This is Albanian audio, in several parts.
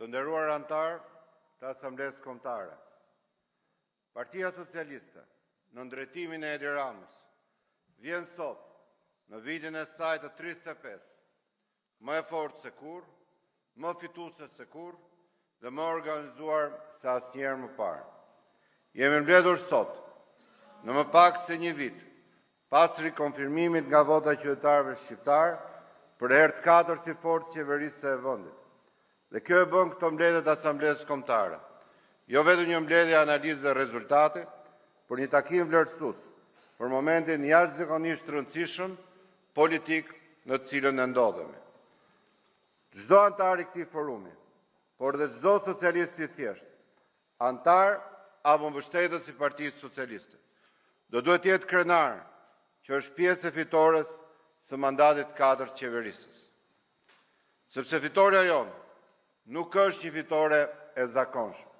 Të nderuar antar të Asamblesë Kombëtare, Partia Socialiste, në ndërtimin e Edi Ramës, vjen sot në vitin e saj të 35, më e fortë se kur, më fituese se kur dhe më organizuar se asnjëherë më parë. Jemi mbledhur sot, në më pak se një vit, pas rikonfirmimit nga vota e qytetarëve shqiptar, për herë të katërt si forcë qeverisëse e vendit. Dhe kjo e bën këto mbledhje të Asamblesë Kombëtare, jo vetëm një mbledhje analizë dhe rezultate, por një takim vlerësues për momentin jashtëzakonisht të rëndësishëm politik në të cilën ne ndodhemi. Çdo antar i këtij forumi, por dhe çdo socialist i thjesht, antar apo mbështetës i Partisë Socialiste, do duhet të jetë krenar që është pjesë e fitores së mandatit 4 qeverisës. Sepse fitoria jonë nuk është një fitore e zakonshme,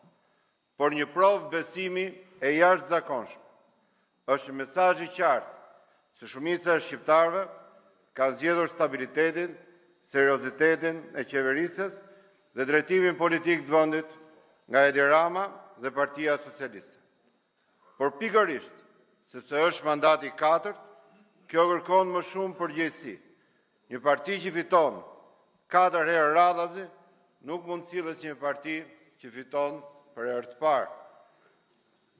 por një provë besimi e jashtëzakonshme. Është një mesazh i qartë se shumica e shqiptarëve kanë zgjedhur stabilitetin, seriozitetin e qeverisës dhe drejtimin politik të vendit nga Edi Rama dhe Partia Socialiste. Por pikërisht, sepse është mandati i 4, kjo kërkon më shumë përgjegjësi. Një parti që fiton 4 herë radhazi nuk mund të sillet si një parti që fiton për herë të parë.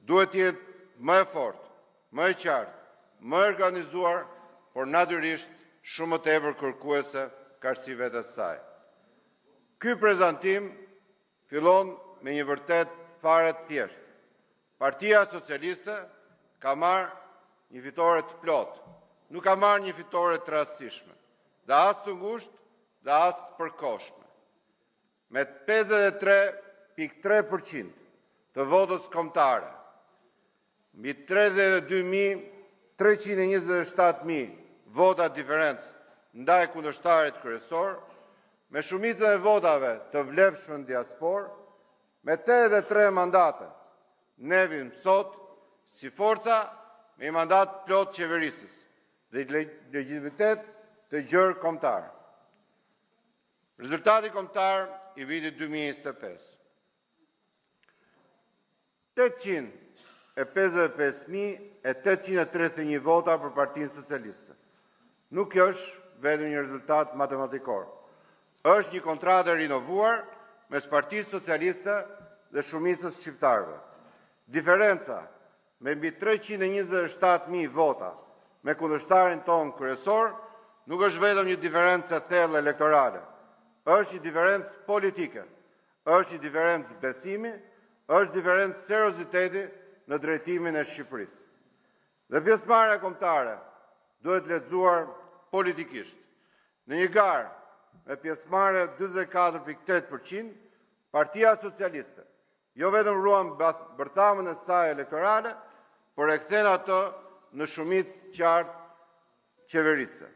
Duhet të jetë më e fortë, më e qartë, më e organizuar, por natyrisht shumë më tepër kërkuese ka si vetes saj. Ky prezantim fillon me një vërtet fare të thjeshtë. Partia Socialiste ka marrë një fitore të plotë, nuk ka marrë një fitore të rastësishme, dhe as të ngushtë, dhe as të përkohshme. Me 53.3% të votës kombëtare, mbi 32.327.000 vota diferencë ndaj kundërshtarit kryesor, me shumicën e votave të vlefshme në diasporë, me 83 mandate, ne vim sot si forca me një mandat plot qeverisës dhe legjitimitet të gjerë kombëtar. Rezultati kombëtar i vitit 2025. 855.831 vota për Partinë Socialiste. Nuk është vetëm një rezultat matematikor. Është një kontratë e rinovuar mes Partisë Socialiste dhe shumicës shqiptarëve. Diferenca me mbi 327.000 vota me kundërshtarin tonë kryesor nuk është vetëm një diferencë e thellë elektorale. Është një diferencë politike, është një diferencë besimi, është diferencë serioziteti në drejtimin e Shqipërisë. Dhe pjesëmarrja kombëtare duhet lexuar politikisht. Në një garë me pjesëmarrje 44.8%, Partia Socialiste jo vetëm ruan bërthamën e saj elektorale, por e kthen atë në shumicë qartë qeverisë.